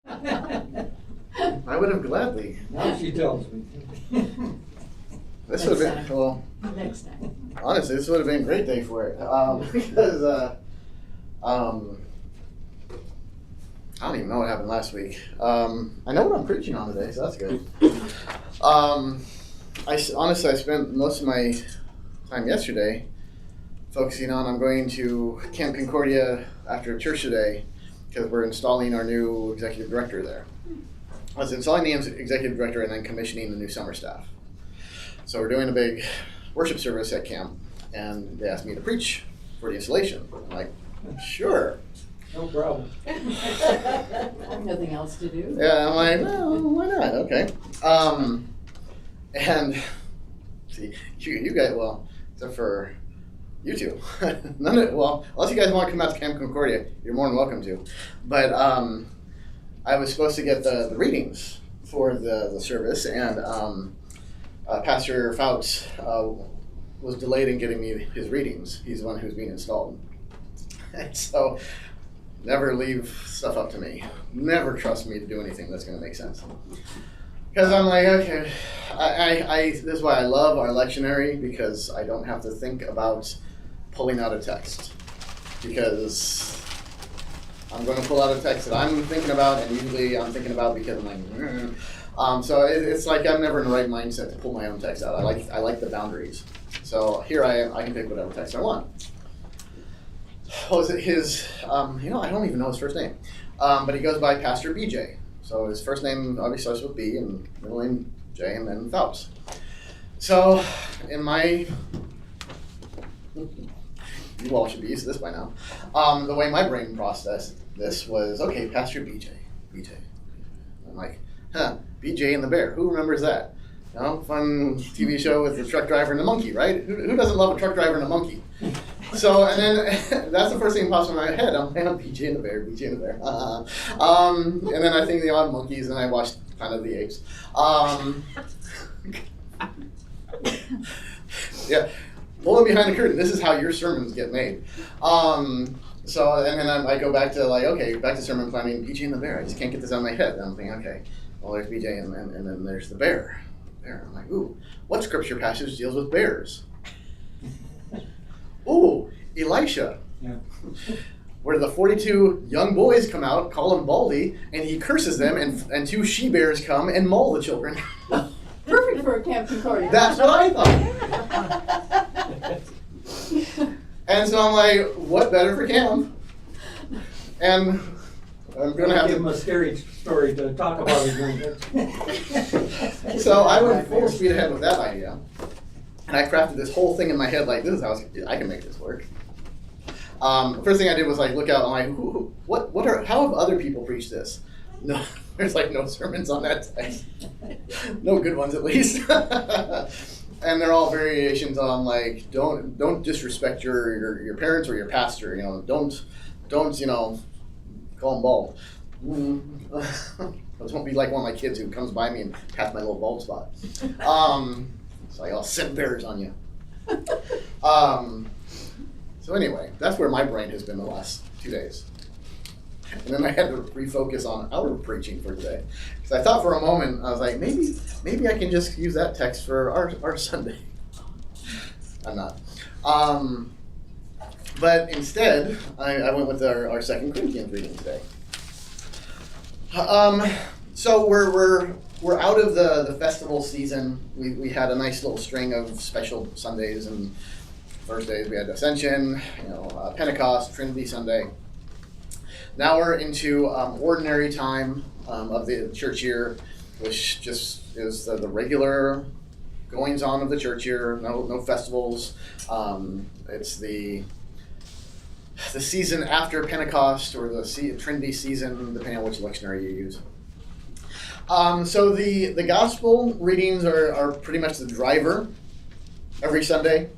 I would have gladly. Now she tells me. This would have been, well, Next time. honestly, this would have been a great day for it. Because, I don't even know what happened last week. I know what I'm preaching on today, so that's good. Honestly, I spent most of my time yesterday focusing on, I'm going to Camp Concordia after church today because we're installing our new executive director there. I was installing the executive director and then commissioning the new summer staff. So we're doing a big worship service at camp, and they asked me to preach for the installation. I'm like, sure. No problem. Nothing else to do? Yeah, I'm like, well, why not? Okay. And see, you guys, well, except for you two, well, unless you guys want to come out to Camp Concordia, you're more than welcome to. But I was supposed to get the readings for the service, and Pastor Fouts was delayed in getting me his readings. He's the one who's being installed. And so, never leave stuff up to me. Never trust me to do anything that's going to make sense. Because I'm like, okay, this is why I love our lectionary, because I don't have to think about pulling out a text. Because I'm going to pull out a text that I'm thinking about, and usually I'm thinking about because I'm like, so it's like I'm never in the right mindset to pull my own text out. I like the boundaries. So here I am, I can pick whatever text I want. What was it his, I don't even know his first name, but he goes by Pastor BJ. So his first name obviously starts with B, and middle name J, and then Phelps. So in my, you all should be used to this by now, the way my brain processed this was, okay, Pastor BJ. I'm like, BJ and the Bear, who remembers that? You know, fun TV show with the truck driver and the monkey, right? Who doesn't love a truck driver and a monkey? So, and then that's the first thing that pops in my head. I'm like, BJ and the Bear. And then I think the odd monkeys, and I watched Planet of the Apes. Yeah, pulling behind the curtain. This is how your sermons get made. So, and then I go back to back to sermon planning, BJ and the Bear. I just can't get this out of my head. And I'm thinking, okay, well, there's BJ, and then there's the bear. I'm like, ooh, what scripture passage deals with bears? Ooh, Elisha. Yeah. Where the 42 young boys come out, call him Baldy, and he curses them, and 2 she-bears come and maul the children. Perfect for a Camp Concordia. That's what I thought. And so I'm like, what better for camp? And I'm going to have give to him a scary story to talk about again. So I went full speed ahead with that idea. And I crafted this whole thing in my head, like, this is how I can make this work. First thing I did was look out, I'm like, how have other people preached this? No, there's no sermons on that text. No good ones, at least. And they're all variations on don't disrespect your parents or your pastor, don't call him bald. Don't be like one of my kids who comes by me and pats my little bald spot. It's like, I'll send bears on you. So anyway, that's where my brain has been the last 2 days. And then I had to refocus on our preaching for today. Because I thought for a moment, I was like, maybe I can just use that text for our Sunday. I'm not. But instead, I went with our 2 Corinthians reading today. So we're out of the festival season. We had a nice little string of special Sundays and Thursdays. We had Ascension, Pentecost, Trinity Sunday. Now we're into ordinary time of the church year, which just is the regular goings on of the church year. No festivals. It's the season after Pentecost, or the Trinity season, depending on which lectionary you use. So the gospel readings are pretty much the driver every Sunday.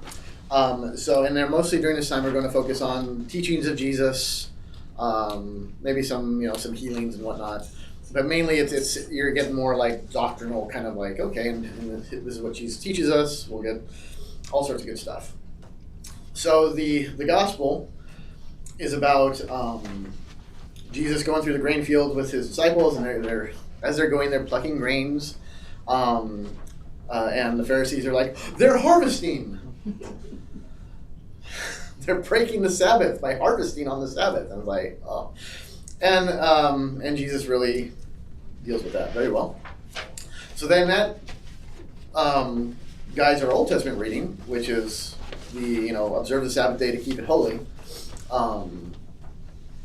And they're mostly during this time we're going to focus on teachings of Jesus, maybe some healings and whatnot. But mainly it's you're getting more doctrinal kind of okay, and this is what Jesus teaches us. We'll get all sorts of good stuff. So the gospel is about Jesus going through the grain field with his disciples, and as they're going, they're plucking grains, and the Pharisees are like, they're harvesting. They're breaking the Sabbath by harvesting on the Sabbath. And I was like, oh. And Jesus really deals with that very well. So then that guides our Old Testament reading, which is observe the Sabbath day to keep it holy.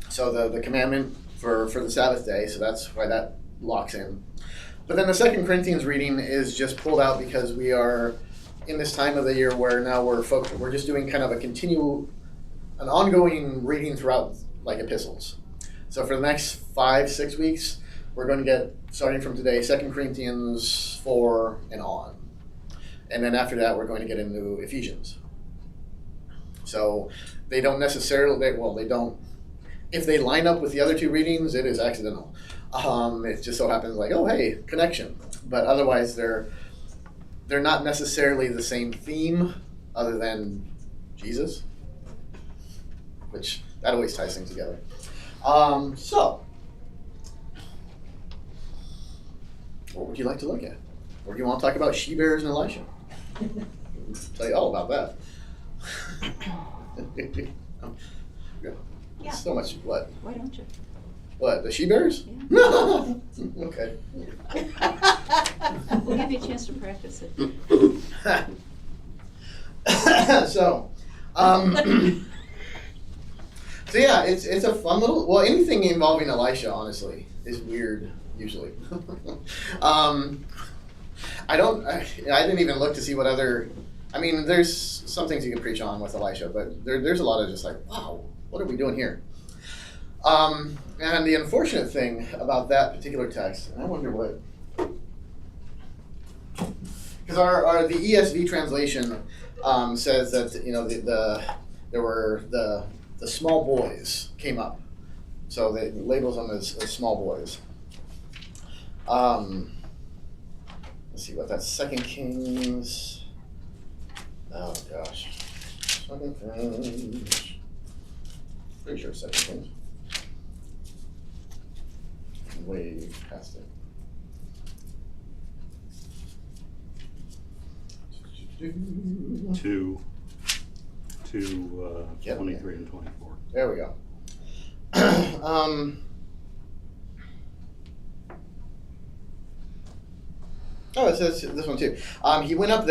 So the commandment for the Sabbath day, so that's why that locks in. But then the 2 Corinthians reading is just pulled out because we are in this time of the year where now we're just doing kind of an ongoing reading throughout like epistles. So for the next 5-6 weeks, we're going to get, starting from today, 2 Corinthians 4 and on. And then after that, we're going to get into Ephesians. So they don't necessarily, they don't, if they line up with the other two readings, it is accidental. It just so happens like, oh, hey, connection. But otherwise, they're not necessarily the same theme other than Jesus, which that always ties things together. So, what would you like to look at? Or do you want to talk about she-bears and Elisha? I'll tell you all about that. Yeah. So much what? Why don't you? What, the she-bears? Yeah. Okay. We'll give you a chance to practice it. So yeah, it's a fun little, anything involving Elisha, honestly, is weird, usually. I didn't even look to see what other, there's some things you can preach on with Elisha, but there's a lot of just like, wow, what are we doing here? And the unfortunate thing about that particular text, and I wonder what, because the ESV translation says that there were the small boys came up, so they labels them as small boys. Let's see what that's 2 Kings. Oh gosh, 2 Kings. Pretty sure it's 2 Kings. Way past it. Two, 23 and 24. There we go. Oh, it says this one too. He went up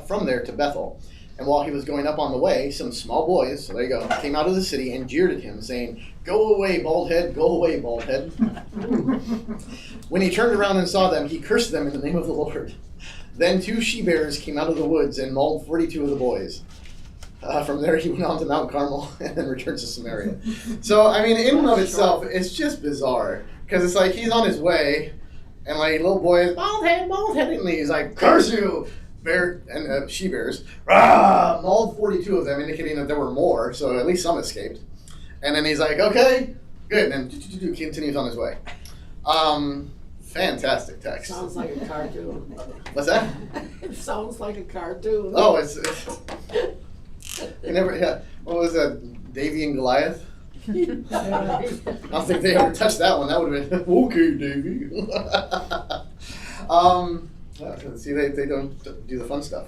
from there to Bethel, and while he was going up on the way, some small boys, so there you go, came out of the city and jeered at him, saying, "Go away, bald head! Go away, bald head!" When he turned around and saw them, he cursed them in the name of the Lord. Then 2 she-bears came out of the woods and mauled 42 of the boys. From there, he went on to Mount Carmel and then returned to Samaria. So, in and of itself, it's just bizarre. Because it's like he's on his way, and like little boys, bald head, and he's like, curse you! Bear and she-bears, rah! Mauled 42 of them, indicating that there were more, so at least some escaped. And then he's like, okay, good, and then continues on his way. Fantastic text. Sounds like a cartoon. What's that? It sounds like a cartoon. Oh, it's what was that? Davy and Goliath? I don't think they ever touched that one. That would have been okay, Davy. See, they don't do the fun stuff.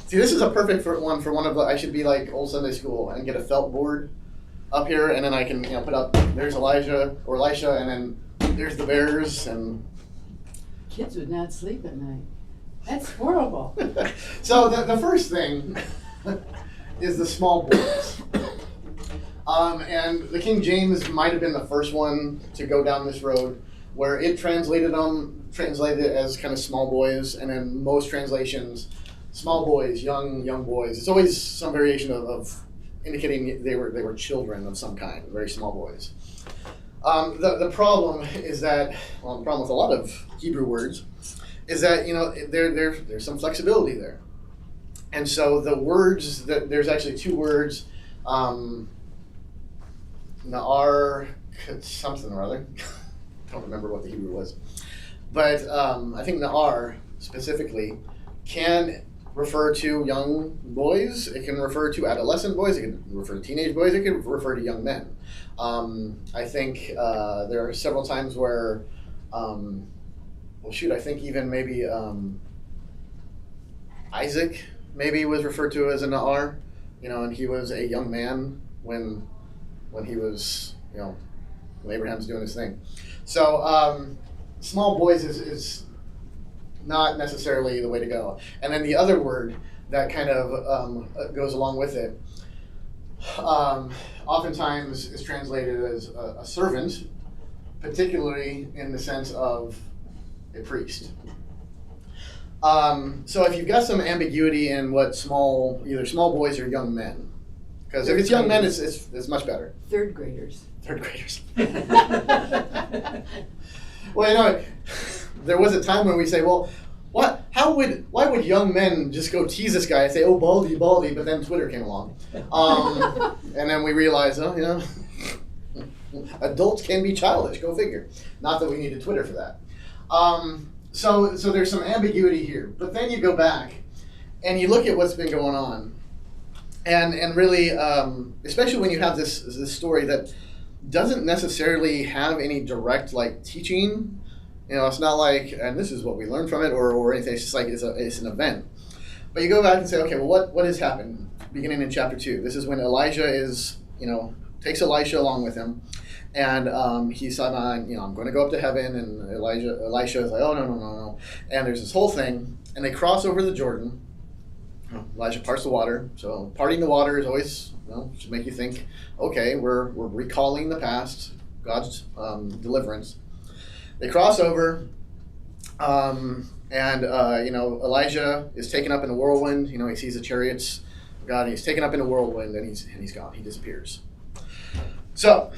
See, this is a perfect one for one of the. I should be like old Sunday school and get a felt board up here, and then I can put up. There's Elijah or Elisha, and then there's the bears, and Kids would not sleep at night. That's horrible. So the first thing is the small boys. And the King James might have been the first one to go down this road, where it translated it as kind of small boys, and then most translations, small boys, young boys. It's always some variation of indicating they were children of some kind, very small boys. The problem is that, the problem with a lot of Hebrew words is that, there's some flexibility there. And so the words, there's actually 2 words, Na'ar, something or other. Don't remember what the Hebrew was. But I think Na'ar specifically can refer to young boys. It can refer to adolescent boys. It can refer to teenage boys. It can refer to young men. I think there are several times where, I think even maybe Isaac maybe was referred to as an Na'ar, and he was a young man when he was, when Abraham's doing his thing. So small boys is not necessarily the way to go. And then the other word that kind of goes along with it, oftentimes is translated as a servant, particularly in the sense of a priest. So if you've got some ambiguity in what either small boys or young men, because if it's young men, it's much better. Third graders. Third graders. Well, there was a time when we say, well, why would young men just go tease this guy and say, oh, baldy, baldy, but then Twitter came along. And then we realized, adults can be childish, go figure. Not that we needed Twitter for that. So there's some ambiguity here. But then you go back and you look at what's been going on. And really, especially when you have this story that doesn't necessarily have any direct teaching. It's not like, and this is what we learned from it or anything. It's just like it's an event. But you go back and say, okay, well, what has happened? Beginning in chapter 2, this is when Elijah takes Elisha along with him, and he said, I'm going to go up to heaven, and Elisha is like, oh no, and there's this whole thing, and they cross over the Jordan. Elijah parts the water. So parting the water is always, should make you think, okay, we're recalling the past, God's deliverance. They cross over, and Elijah is taken up in a whirlwind. He sees the chariots of God, and he's taken up in a whirlwind, and he's gone. He disappears. So,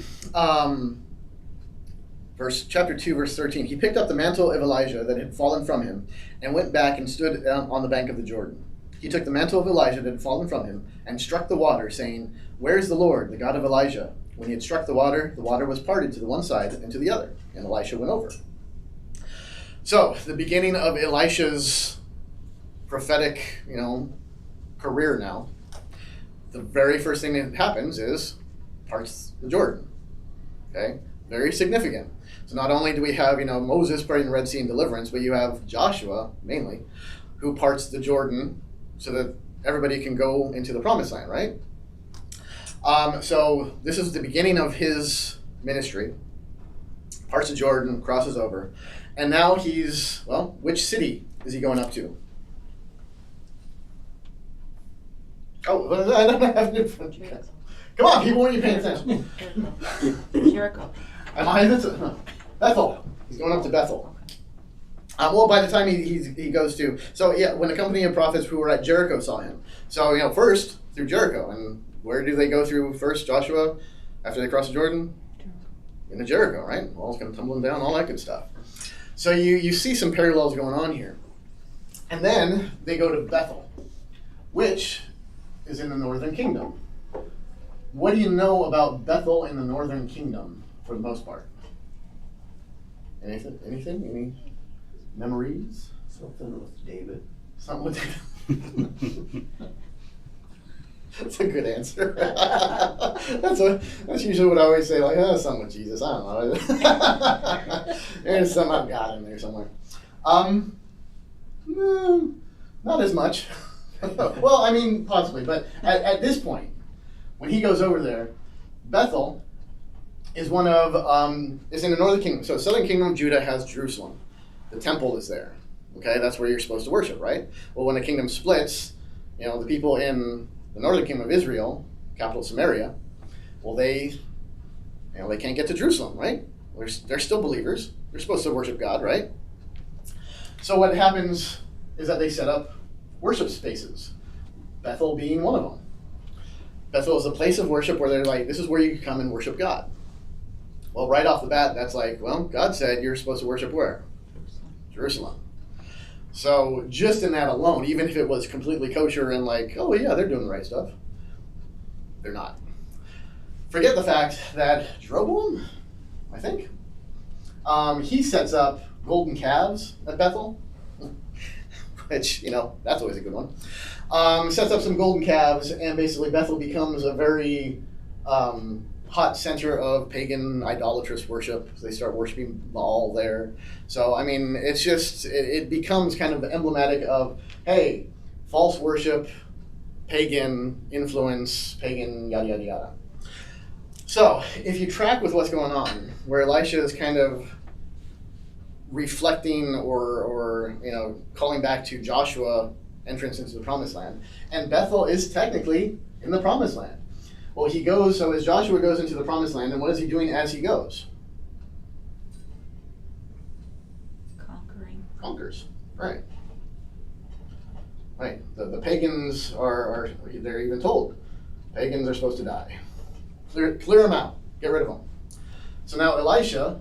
chapter 2, verse 13. He picked up the mantle of Elijah that had fallen from him, and went back and stood on the bank of the Jordan. He took the mantle of Elijah that had fallen from him, and struck the water, saying, "Where is the Lord, the God of Elijah?" When he had struck the water was parted to the one side and to the other, and Elisha went over. So, the beginning of Elisha's prophetic, career now, the very first thing that happens is parts the Jordan. Okay? Very significant. So not only do we have, Moses parting the Red Sea in deliverance, but you have Joshua, mainly, who parts the Jordan so that everybody can go into the promised land, right? So this is the beginning of his ministry. Parts of Jordan, crosses over. And now which city is he going up to? Oh, I don't have it in front of me. Come on, people, when are you paying attention? Jericho. Am I? Bethel. He's going up to Bethel. By the time he goes to, when the company of prophets who were at Jericho saw him. So, first through Jericho. And where do they go through first, Joshua, after they cross the Jordan? Into Jericho, right? Walls come tumbling down, all that good stuff. So you see some parallels going on here. And then they go to Bethel, which is in the northern kingdom. What do you know about Bethel in the northern kingdom, for the most part? Anything? Any memories? Something with David. Something with David. That's a good answer. That's usually what I always say, something with Jesus. I don't know. There's something I've got in there somewhere. Not as much. Well, possibly, but at this point, when he goes over there, Bethel is one of, is in the northern kingdom. So southern kingdom of Judah has Jerusalem. The temple is there. Okay, that's where you're supposed to worship, right? Well, when the kingdom splits, the people in the northern kingdom of Israel, capital Samaria, well, they can't get to Jerusalem, right? They're still believers. They're supposed to worship God, right? So what happens is that they set up worship spaces, Bethel being one of them. Bethel is a place of worship where they're like, this is where you can come and worship God. Well, right off the bat, that's God said you're supposed to worship where? Jerusalem. So just in that alone, even if it was completely kosher and oh yeah, they're doing the right stuff, they're not. Forget the fact that Jeroboam, I think, he sets up golden calves at Bethel. which, that's always a good one. Sets up some golden calves, and basically Bethel becomes a very hot center of pagan idolatrous worship. They start worshiping Baal there. So, I mean, it's just, it becomes kind of emblematic of, hey, false worship, pagan influence, pagan yada, yada, yada. So, if you track with what's going on, where Elisha is kind of reflecting or calling back to Joshua entrance into the promised land, and Bethel is technically in the promised land. Well, so as Joshua goes into the promised land, and what is he doing as he goes? Conquers, right. Right, the pagans are they're even told, pagans are supposed to die. Clear them out, get rid of them. So now Elisha,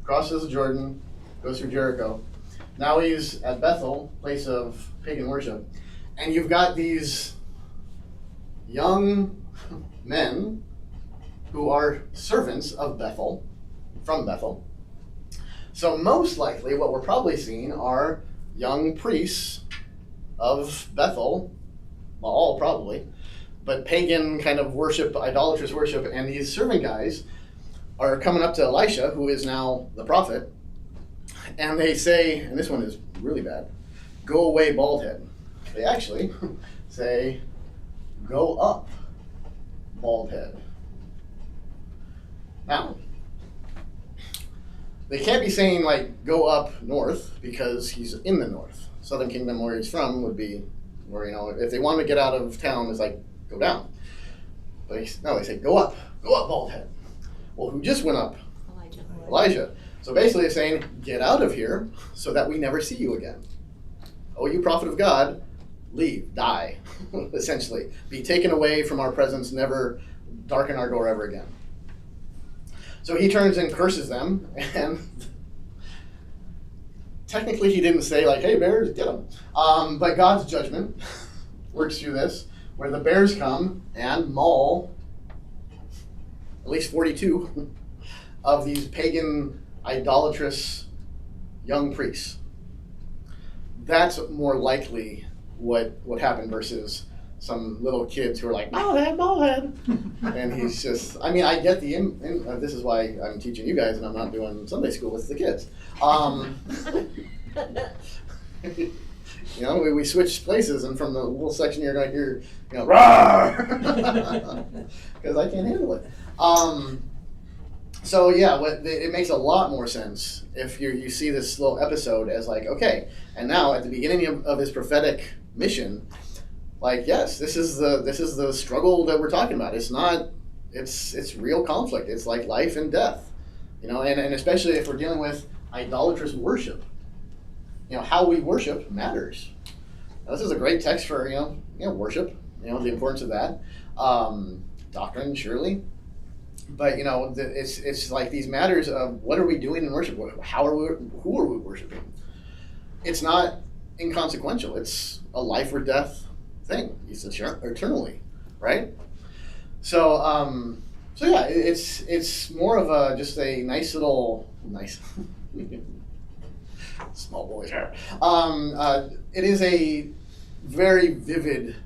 crosses the Jordan, goes through Jericho. Now he's at Bethel, place of pagan worship, and you've got these young men who are servants of Bethel, from Bethel. So most likely what we're probably seeing are young priests of Bethel, Baal probably, but pagan kind of worship, idolatrous worship, and these servant guys are coming up to Elisha, who is now the prophet, and they say, and this one is really bad, go away, bald head. They actually say, go up, bald head. Now, they can't be saying, like, go up north, because he's in the north. Southern Kingdom, where he's from, would be where, if they want to get out of town, it's like, go down. But they say, go up, bald head. Well, who just went up? Elijah. So basically it's saying, get out of here so that we never see you again. Oh, you prophet of God, leave, die, essentially. Be taken away from our presence, never darken our door ever again. So he turns and curses them, and technically he didn't say, like, hey, bears, get them. But God's judgment works through this, where the bears come and maul at least 42 of these pagan, idolatrous young priests. That's more likely what happened versus some little kids who are like, bald head. And he's just, I get this is why I'm teaching you guys and I'm not doing Sunday school with the kids. We switch places, and from the little section you're going to hear, roar, because I can't handle it. So yeah, it makes a lot more sense if you see this little episode as like, okay, and now at the beginning of his prophetic mission, like, yes, this is the struggle that we're talking about. It's real conflict. It's like life and death, and especially if we're dealing with idolatrous worship. How we worship matters. Now, this is a great text for worship. The importance of that. Doctrine, surely. But it's like these matters of what are we doing in worship? Who are we worshiping? It's not inconsequential. It's a life or death thing. It's eternally, right? So yeah, it's more of just a nice small boy's hair. It is a very vivid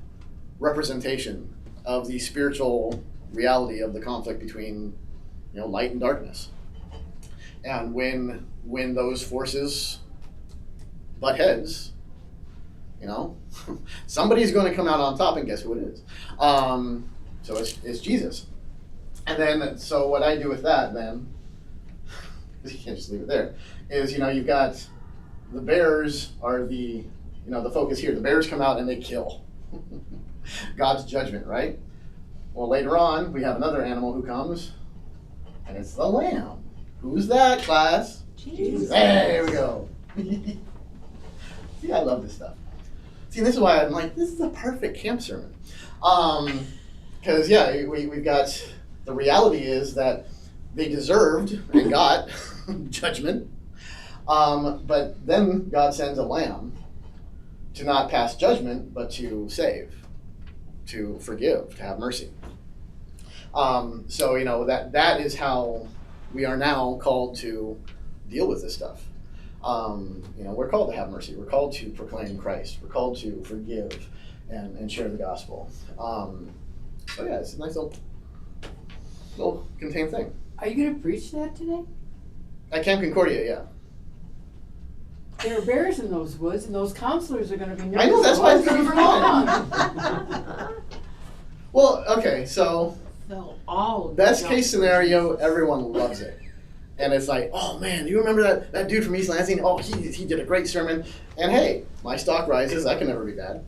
representation of the spiritual reality of the conflict between light and darkness, and when those forces butt heads, somebody's going to come out on top, and guess who it is? So it's Jesus. And then so what I do with that then, you can't just leave it there, is you've got the bears are the focus here. The bears come out and they kill. God's judgment, right? Well, later on, we have another animal who comes, and it's the lamb. Who's that, class? Jesus. There we go. See, I love this stuff. See, this is why I'm like, this is a perfect camp sermon. Because, yeah, we've got, the reality is that they deserved and got judgment, but then God sends a lamb to not pass judgment, but to save, to forgive, to have mercy. So that is how we are now called to deal with this stuff. We're called to have mercy. We're called to proclaim Christ. We're called to forgive and share the gospel. So yeah, it's a nice little contained thing. Are you gonna preach that today? At Camp Concordia, yeah. There are bears in those woods, and those counselors are gonna be nervous. I know, that's why it's gonna be fun. Well, okay, so They'll all. best case scenario, everyone loves it. And it's like, oh man, do you remember that dude from East Lansing? Oh, he did a great sermon. And hey, my stock rises, that can never be bad.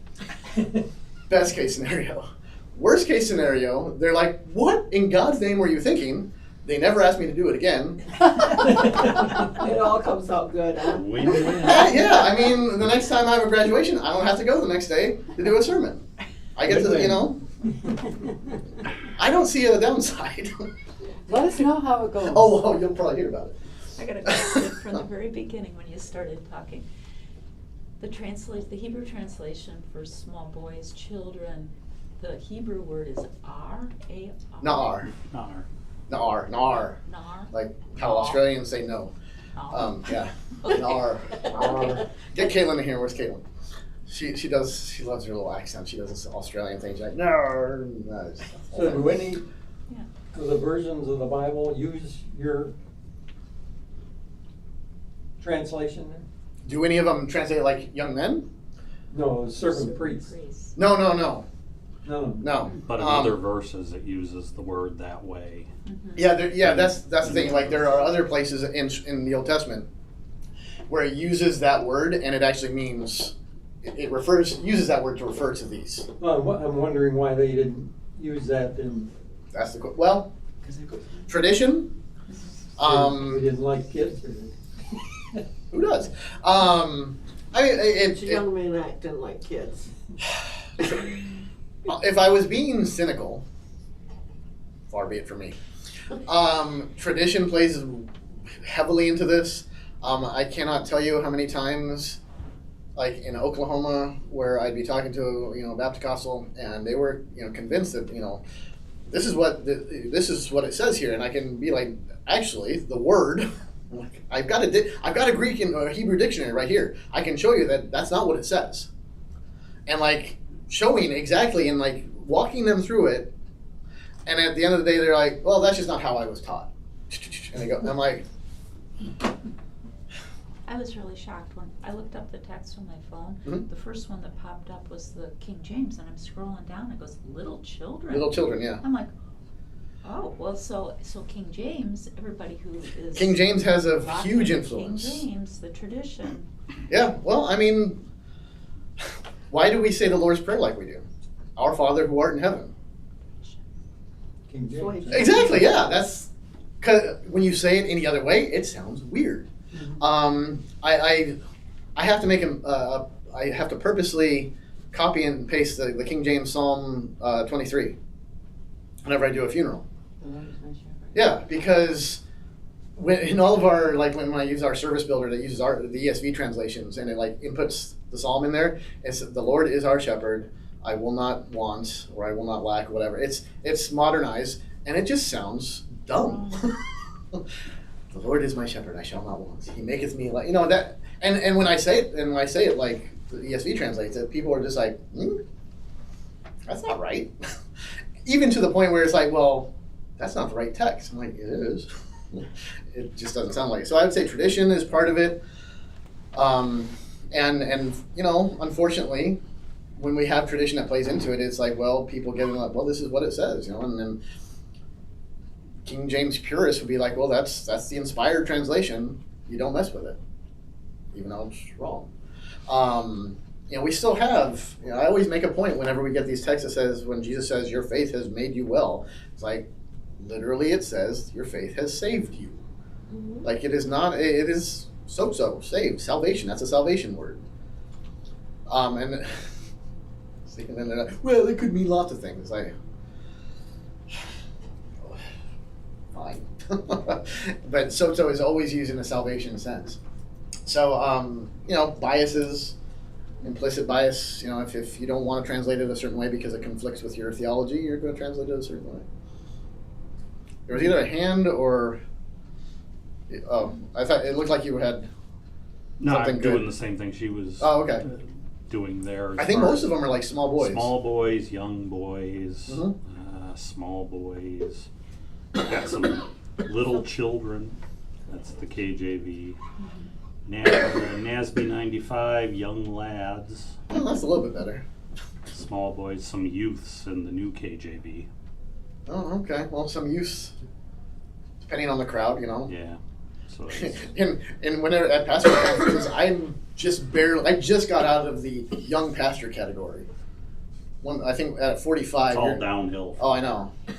Best case scenario. Worst case scenario, they're like, what in God's name were you thinking? They never asked me to do it again. It all comes out good, huh? Win-win. Yeah, I mean, the next time I have a graduation, I don't have to go the next day to do a sermon. I get to, I don't see a downside. Let us know how it goes. Oh, you'll probably hear about it. I got a question from the very beginning when you started talking. The Hebrew translation for small boys, children, the Hebrew word is ar, A-R. Na'ar. Nar. Na'ar. Na'ar. Nar. Like how Australians say no. Yeah. Na'ar. Na'ar. Get Caitlin in here. Where's Caitlin? She loves her little accent. She does this Australian thing. She's like, no. So do any Yeah. of the versions of the Bible use your translation there? Do any of them translate like young men? No, servant priests. Priest. No. No. But in other verses, it uses the word that way. Yeah, that's the thing. Like there are other places in the Old Testament where it uses that word and it actually means uses that word to refer to these. Well, I'm wondering why they didn't use that in. That's well, tradition. They didn't like kids. Or Who does? I mean, It's a young man acting like kids. if I was being cynical, far be it from me. Tradition plays heavily into this. I cannot tell you how many times, like in Oklahoma, where I'd be talking to a Baptist and they were convinced that this is what it says here, and I can be like, actually, the word. I've got a Greek and Hebrew dictionary right here. I can show you that that's not what it says, and like showing exactly and like walking them through it. And at the end of the day, they're like, well, that's just not how I was taught. And they go, and I'm like, I was really shocked when I looked up the text on my phone. Mhm. The first one that popped up was the King James, and I'm scrolling down. It goes, little children. little children, yeah. I'm like, oh, well, so King James, everybody who is King James has a rocking huge King influence. James, the tradition. Yeah, well, I mean, why do we say the Lord's Prayer like we do? Our Father who art in heaven. King James. Exactly, yeah. That's because when you say it any other way, it sounds weird. I have to make I have to purposely copy and paste the King James Psalm 23 whenever I do a funeral. Yeah, because in all of our when I use our service builder that uses the ESV translations and it like inputs the psalm in there, it's the Lord is our shepherd. I will not want or I will not lack, whatever. It's modernized and it just sounds dumb. The Lord is my shepherd; I shall not want. He maketh me like that. And when I say it, like the ESV translates it, people are just like, that's not right. Even to the point where it's like, well, that's not the right text. I'm like, it is. It just doesn't sound like it. So I would say tradition is part of it. And unfortunately, when we have tradition that plays into it, it's like, well, people get like, well, this is what it says, and then King James purists would be like, well, that's the inspired translation. You don't mess with it, even though it's wrong. We still have. I always make a point whenever we get these texts that says, when Jesus says, "Your faith has made you well," it's like, literally, it says, "Your faith has saved you." Mm-hmm. Like it is not. It is so saved, salvation. That's a salvation word. And then they're like, well, it could mean lots of things. It's like, fine. But so is always used in a salvation sense. So, biases, implicit bias, if you don't want to translate it a certain way because it conflicts with your theology, you're going to translate it a certain way. There was either a hand or, I thought it looked like you had Not something doing good. the same thing she was Oh, okay. doing there. as I think far most as of them are like small boys. Small boys, young boys, Mhm. small boys. Got some little children. That's the KJV. NASB 95, young lads. Oh, that's a little bit better. Small boys, some youths in the new KJV. Oh, okay. Well, some use, depending on the crowd, you know. Yeah. So it's, and whenever at pastor conferences, I just got out of the young pastor category. I think at 45. it's all you're- downhill. Oh, I know. Yeah.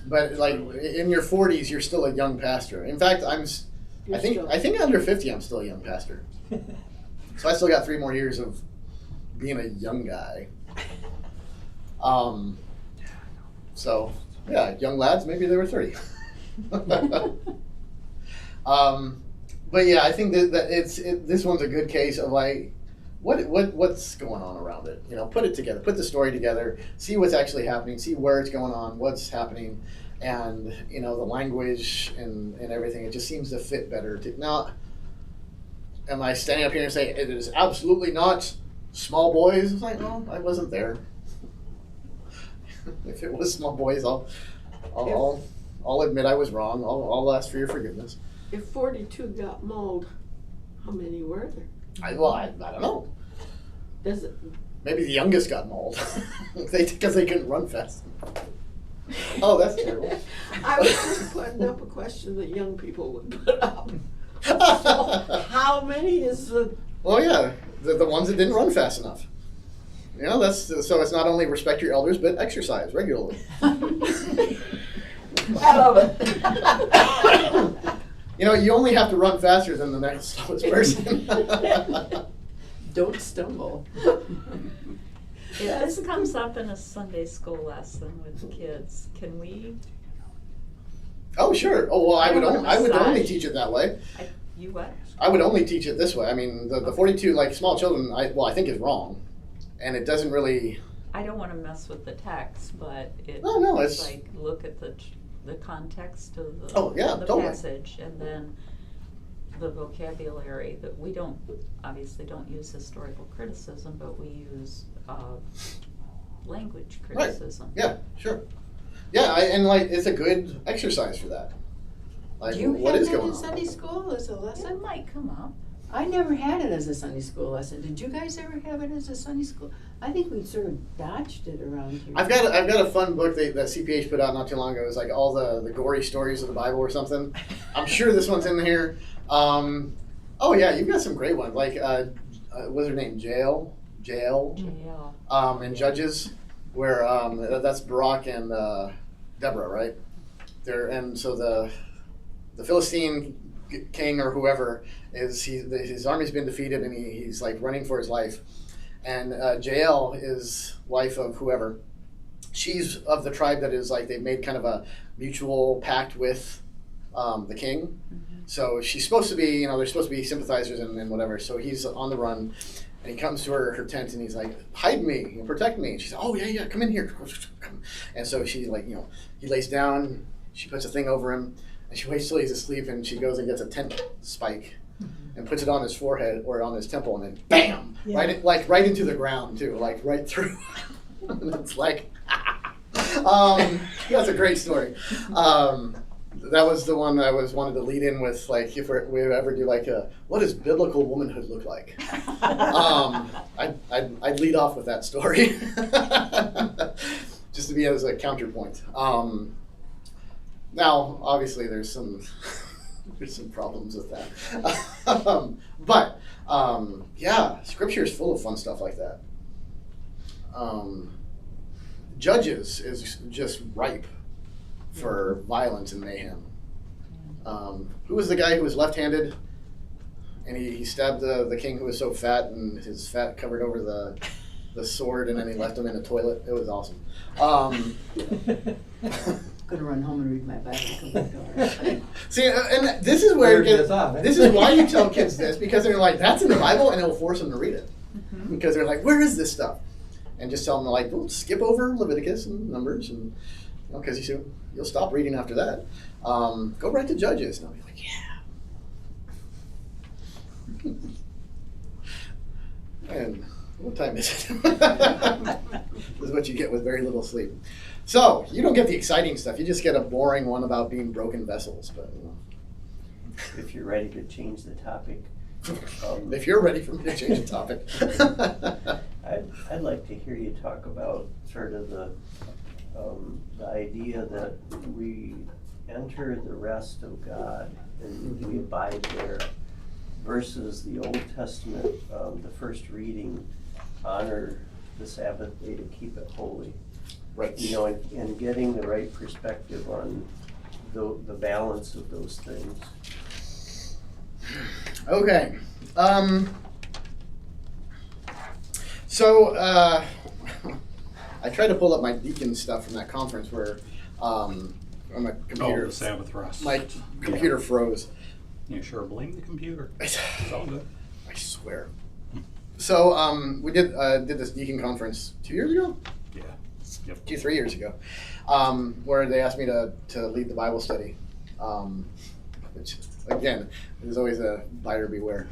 But like in your 40s, you're still a young pastor. In fact, I think under 50, I'm still a young pastor. So I still got 3 more years of being a young guy. So yeah, young lads, maybe they were 30. But yeah, I think that this one's a good case of like, what's going on around it? You know, put it together, put the story together, see what's actually happening, see where it's going on, what's happening, and you know the language and everything. It just seems to fit better. Now, am I standing up here and saying it is absolutely not small boys? It's like, no, I wasn't there. If it was small boys, I'll admit I was wrong. I'll ask for your forgiveness. If 42 got mauled, how many were there? I don't know. Does it? Maybe the youngest got mauled because they couldn't run fast. Oh, that's terrible. I was just putting up a question that young people would put up. How many is the? Well, yeah, the ones that didn't run fast enough. You know, so it's not only respect your elders, but exercise regularly. I love it. You know, you only have to run faster than the next slowest person. Don't stumble. Yeah, this comes up in a Sunday school lesson with kids. Can we, Oh, sure. Oh, well, I would only Massage. teach it that way. you what? I would only teach it this way. I mean, the 42, like small children, I think is wrong. And it doesn't really, I don't wanna mess with the text, but No, it's it's- like, look at the context of the, Oh, yeah, the totally. passage, and then the vocabulary that we obviously don't use historical criticism, but we use, language Right. criticism. yeah, sure. Yeah, and like, it's a good exercise for that. Like, Do you what have is that going in on? Sunday school as a It lesson? might come up. I never had it as a Sunday school lesson. Did you guys ever have it as a Sunday school? I think we sort of dodged it around here. I've got a fun book that CPH put out not too long ago. It's like all the gory stories of the Bible or something. I'm sure this one's in here. Oh yeah, you've got some great ones. Like what's her name? Jael, JL. and Judges, where that's Barak and Deborah, right? And so the Philistine king or whoever his army's been defeated and he's like running for his life. And Jael is wife of whoever. She's of the tribe that is like they've made kind of a mutual pact with the king. So she's supposed to be, they're supposed to be sympathizers and whatever. So he's on the run and he comes to her tent and he's like, hide me and protect me. And she's like, oh yeah, come in here. And so she like, he lays down, she puts a thing over him and she waits till he's asleep and she goes and gets a tent spike and puts it on his forehead or on his temple, and then bam, right into the ground too, like right through. And it's like, that's a great story. That was the one that I wanted to lead in with, like, if we ever do like what does biblical womanhood look like? I'd lead off with that story, just to be as a counterpoint. Now, obviously, there's some problems with that, but yeah, Scripture is full of fun stuff like that. Judges is just ripe for violence and mayhem. Who was the guy who was left-handed, and he stabbed the king who was so fat, and his fat covered over the sword, and then he left him in a toilet? It was awesome. Gonna run home and read my Bible. Come back to See, and this is where this is why you tell kids this, because they're like, that's in the Bible, and it'll force them to read it. Because they're like, where is this stuff? And just tell them, like, well, skip over Leviticus and Numbers, and because you'll stop reading after that. Go right to Judges, and I'll be like, yeah. And what time is it? This is what you get with very little sleep. So you don't get the exciting stuff. You just get a boring one about being broken vessels. But If you're ready to change the topic, if you're ready for me to change the topic. I'd like to hear you talk about sort of the idea that we enter the rest of God and we abide there versus the Old Testament, the first reading, honor the Sabbath day to keep it holy. Right. You know, and getting the right perspective on the balance of those things. Okay. So I tried to pull up my deacon stuff from that conference where on my Oh, computer, the Sabbath rest. my computer froze. Yeah, sure, blame the computer. It's all good. I swear. So we did this deacon conference 2 years ago, Yeah. Yep. 3 years ago, where they asked me to lead the Bible study, which again is always a buyer beware.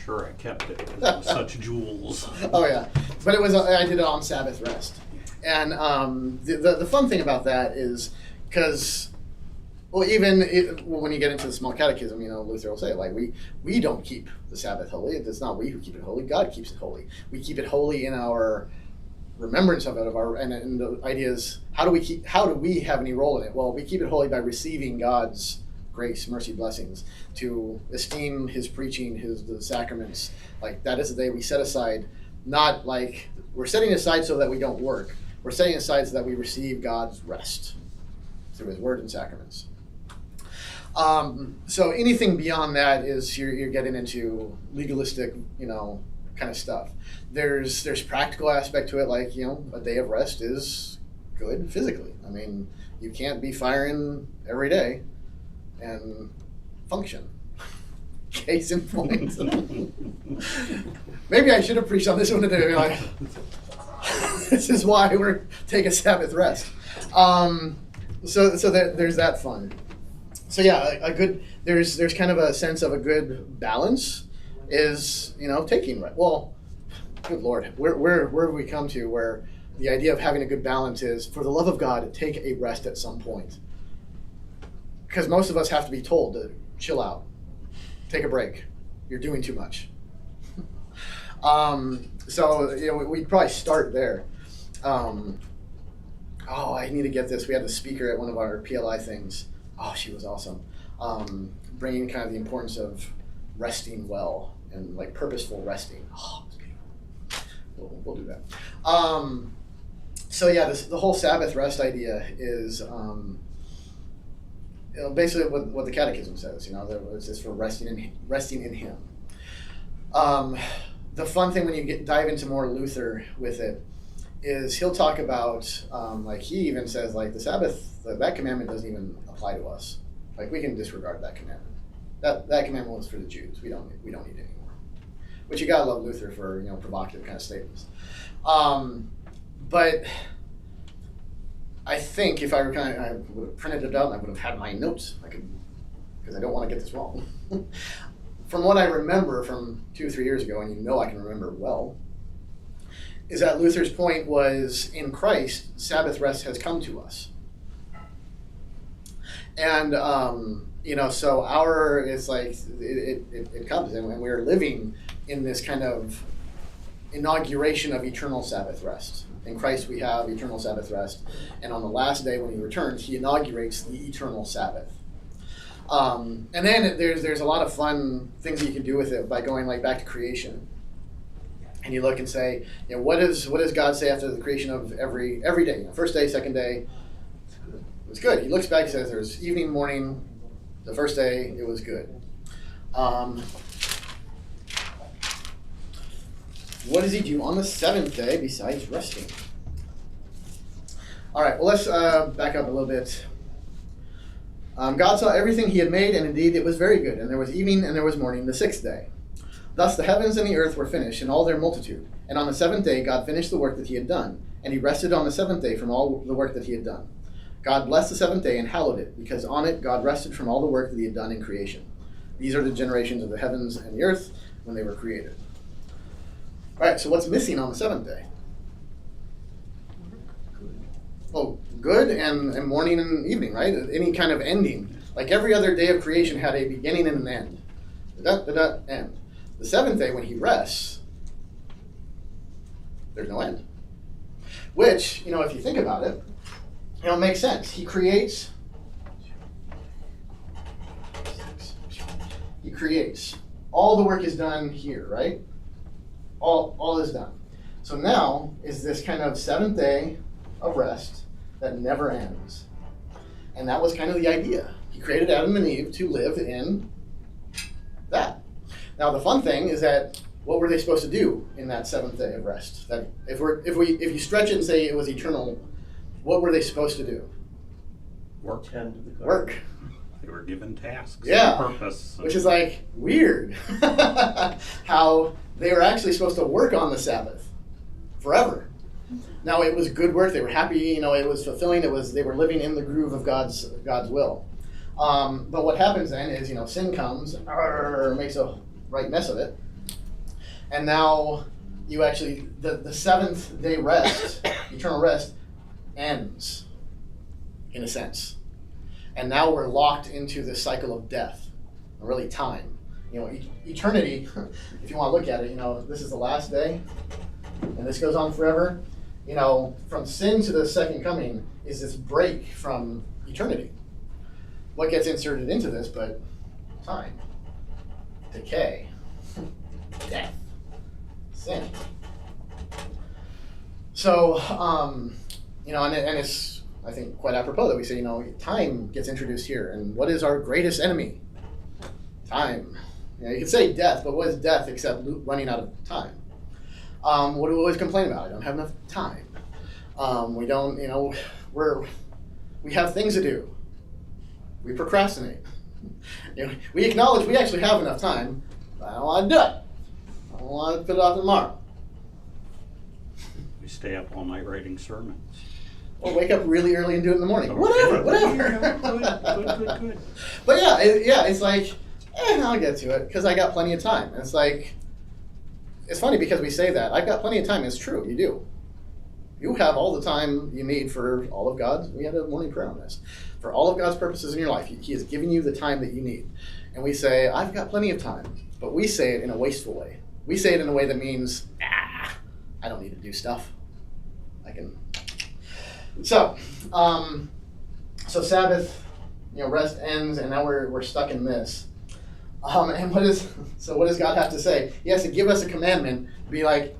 Sure, I kept it. 'Cause it was such jewels. Oh yeah, but it was I did it on Sabbath rest, and the fun thing about that is because when you get into the small catechism, you know, Luther will say like we don't keep the Sabbath holy. It's not we who keep it holy. God keeps it holy. We keep it holy in our remembrance of it, and the idea is how do we have any role in it? Well, we keep it holy by receiving God's grace, mercy, blessings, to esteem his preaching, the sacraments. Like that is the day we set aside, not like we're setting aside so that we don't work. We're setting aside so that we receive God's rest through his word and sacraments. So anything beyond that is you're getting into legalistic, you know, kind of stuff. There's practical aspect to it, like, you know, a day of rest is good physically. I mean, you can't be firing every day and function. Case in point. Maybe I should have preached on this one today. Like, this is why we're taking Sabbath rest. So there's that fun. So yeah, there's kind of a sense of a good balance is, you know, taking rest. Well, good Lord, where have we come to where the idea of having a good balance is, for the love of God, take a rest at some point. Because most of us have to be told to chill out, take a break. You're doing too much. So you know, we'd probably start there. I need to get this. We had the speaker at one of our PLI things. Oh, she was awesome. Bringing kind of the importance of resting well and like purposeful resting. Oh, it was beautiful. We'll do that. So yeah, the whole Sabbath rest idea is you know, basically what the Catechism says. You know, it's just for resting in Him. The fun thing when you dive into more Luther with it is he'll talk about like he even says like the Sabbath, that commandment doesn't even apply to us. Like we can disregard that commandment. That commandment was for the Jews. We don't need it anymore. Which you gotta love Luther for, you know, provocative kind of statements. But I think if I were I would have printed it out and I would have had my notes. Because I don't want to get this wrong. From what I remember from 2 or 3 years ago, and you know I can remember well, is that Luther's point was in Christ, Sabbath rest has come to us. And, you know, so it's like, it comes, and we're living in this kind of inauguration of eternal Sabbath rest. In Christ we have eternal Sabbath rest, and on the last day when he returns, he inaugurates the eternal Sabbath. And then there's a lot of fun things that you can do with it by going like back to creation. And you look and say, you know, what does God say after the creation of every day? You know, first day, second day, it was good. He looks back and says there's evening, morning, the first day, it was good. What does he do on the seventh day besides resting? All right, well, let's back up a little bit. God saw everything he had made, and indeed it was very good. And there was evening and there was morning, the sixth day. Thus the heavens and the earth were finished in all their multitude. And on the seventh day God finished the work that he had done. And he rested on the seventh day from all the work that he had done. God blessed the seventh day and hallowed it, because on it God rested from all the work that he had done in creation. These are the generations of the heavens and the earth when they were created. Right, so what's missing on the seventh day? Oh, good and morning and evening, right? Any kind of ending. Like every other day of creation had a beginning and an end. End. The seventh day, when he rests, there's no end. Which, if you think about it, makes sense. He creates. All the work is done here, right? All is done. So now is this kind of seventh day of rest that never ends. And that was kind of the idea. He created Adam and Eve to live in that. Now the fun thing is that what were they supposed to do in that seventh day of rest? That if you stretch it and say it was eternal, what were they supposed to do? Work. Tend to the garden. Work. They were given tasks. Yeah. Purpose. Which is like weird. How they were actually supposed to work on the Sabbath forever. Now it was good work. They were happy. It was fulfilling. They were living in the groove of God's will. But what happens then is sin comes, makes a right mess of it, and now you actually the seventh day rest, eternal rest, ends in a sense, and now we're locked into this cycle of death, really time. Eternity. If you want to look at it, this is the last day, and this goes on forever. From sin to the second coming is this break from eternity. What gets inserted into this but time, decay, death, sin. So, and it's, I think, quite apropos that we say, time gets introduced here. And what is our greatest enemy? Time. You could say death, but what is death except running out of time? What do we always complain about? I don't have enough time. We don't, we have things to do. We procrastinate. We acknowledge we actually have enough time, but I don't want to do it. I don't want to put it off tomorrow. We stay up all night writing sermons. Or wake up really early and do it in the morning. Okay. Whatever. Good. But it's like, I'll get to it because I got plenty of time. And it's like, it's funny because we say that. I've got plenty of time. It's true. You do. You have all the time you need for all of God's. We had a morning prayer on this. For all of God's purposes in your life, He is giving you the time that you need. And we say, I've got plenty of time. But we say it in a wasteful way. We say it in a way that means, I don't need to do stuff. I can. So Sabbath, rest ends, and now we're stuck in this. And what does God have to say? He has to give us a commandment, be like,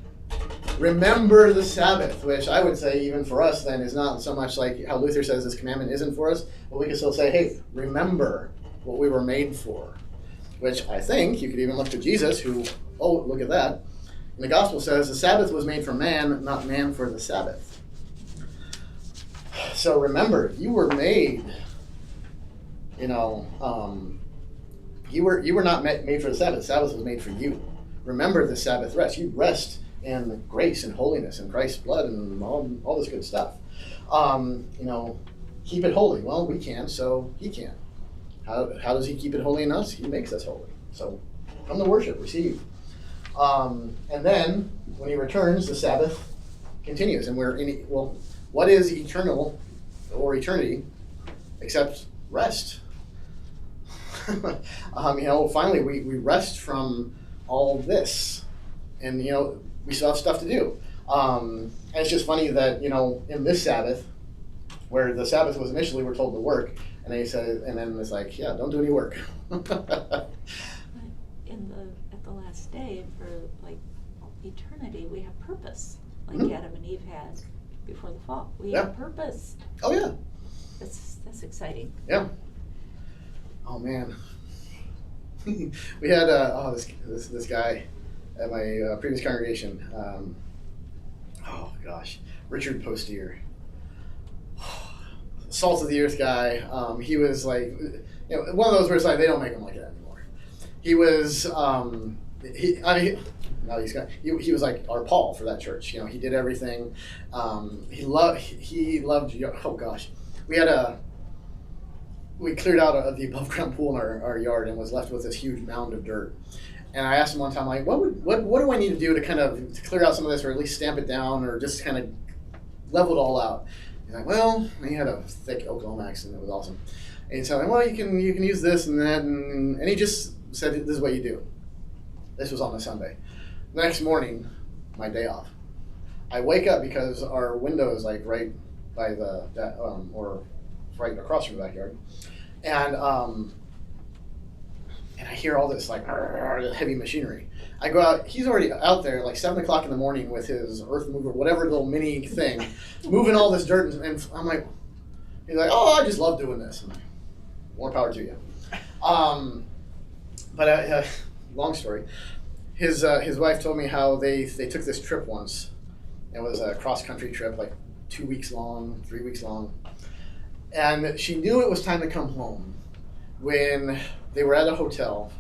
remember the Sabbath, which I would say even for us then is not so much like how Luther says this commandment isn't for us, but we can still say, hey, remember what we were made for. Which I think you could even look to Jesus who, look at that. And the gospel says the Sabbath was made for man, not man for the Sabbath. So remember, you were made, you were not made for the Sabbath. The Sabbath was made for you. Remember the Sabbath rest. You rest in grace and holiness and Christ's blood and all this good stuff. Keep it holy. Well, we can, so He can. How does He keep it holy in us? He makes us holy. So come to worship, receive. And then when He returns, the Sabbath continues, and we're in. What is eternal or eternity except rest? Finally we rest from all this, and we still have stuff to do. And it's just funny that in this Sabbath, where the Sabbath was initially we're told to work, and they said, and then it's like, don't do any work. But at the last day, for like eternity, we have purpose, like Adam and Eve had before the fall. We have purpose. Oh yeah. That's exciting. Yeah. Oh man. We had this guy at my previous congregation. Richard Postier, salt of the earth guy. He was like, one of those where it's like they don't make him like that anymore. He was he was like our Paul for that church. He did everything. He loved. Oh gosh, we cleared out the above ground pool in our yard and was left with this huge mound of dirt. And I asked him one time, like, what do I need to do to kind of to clear out some of this, or at least stamp it down, or just kind of level it all out? He's like, well, he had a thick Oklahoma accent. It was awesome. And he's telling me, well, you can use this and that, and he just said, this is what you do. This was on a Sunday. The next morning, my day off, I wake up because our window is like right by or right across from the backyard, and I hear all this like heavy machinery. I go out. He's already out there like 7 o'clock in the morning with his earth mover, whatever little mini thing, moving all this dirt, and I'm like, he's like, oh, I just love doing this. I'm like, more power to you. But long story. His wife told me how they took this trip once. It was a cross country trip, like 2 weeks long, 3 weeks long, and she knew it was time to come home when they were at a hotel,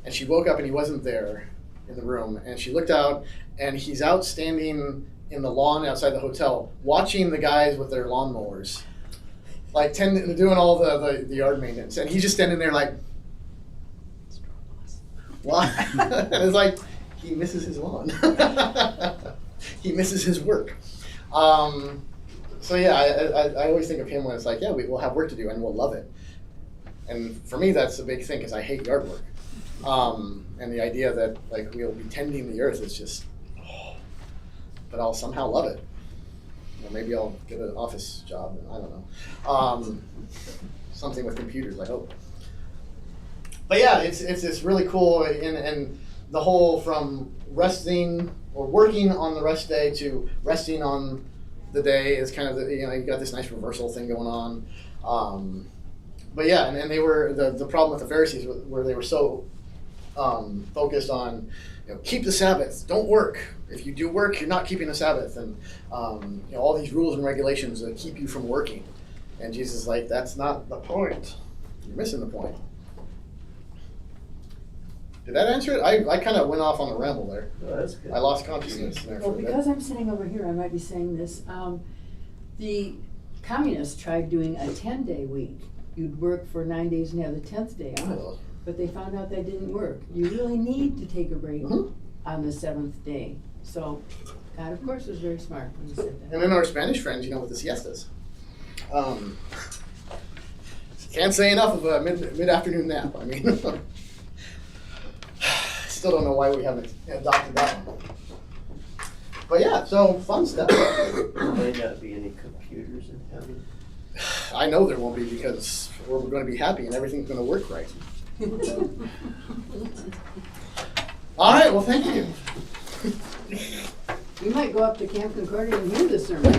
and she woke up and he wasn't there in the room, and she looked out and he's out standing in the lawn outside the hotel watching the guys with their lawnmowers, like doing all the yard maintenance, and he's just standing there like, what? And it's like he misses his lawn. He misses his work. So yeah, I always think of him when it's like, yeah, we'll have work to do and we'll love it. And for me, that's a big thing because I hate yard work. And the idea that like we'll be tending the earth is just, but I'll somehow love it. Or maybe I'll get an office job. I don't know. Something with computers, I hope. But yeah, it's really cool, and the whole from resting or working on the rest day to resting on the day is kind of you got this nice reversal thing going on. But yeah, and they were the problem with the Pharisees where they were so focused on keep the Sabbath, don't work. If you do work, you're not keeping the Sabbath, and all these rules and regulations that keep you from working. And Jesus is like, that's not the point. You're missing the point. Did that answer it? I kind of went off on a ramble there. No, that's good. I lost consciousness there Well, for a bit. because I'm sitting over here, I might be saying this. The communists tried doing a 10-day week. You'd work for 9 days and have the 10th day off. Oh. But they found out that didn't work. You really need to take a break Mhm. on the 7th day. So God, of course, was very smart when he said that. And then our Spanish friends, with the siestas. Can't say enough of a mid-afternoon nap. I mean, still don't know why we haven't adopted that one. But yeah, so fun stuff. There might not be any computers in heaven. I know there won't be because we're going to be happy and everything's going to work right. All right, well, thank you. You might go up to Camp Concordia and hear the sermon.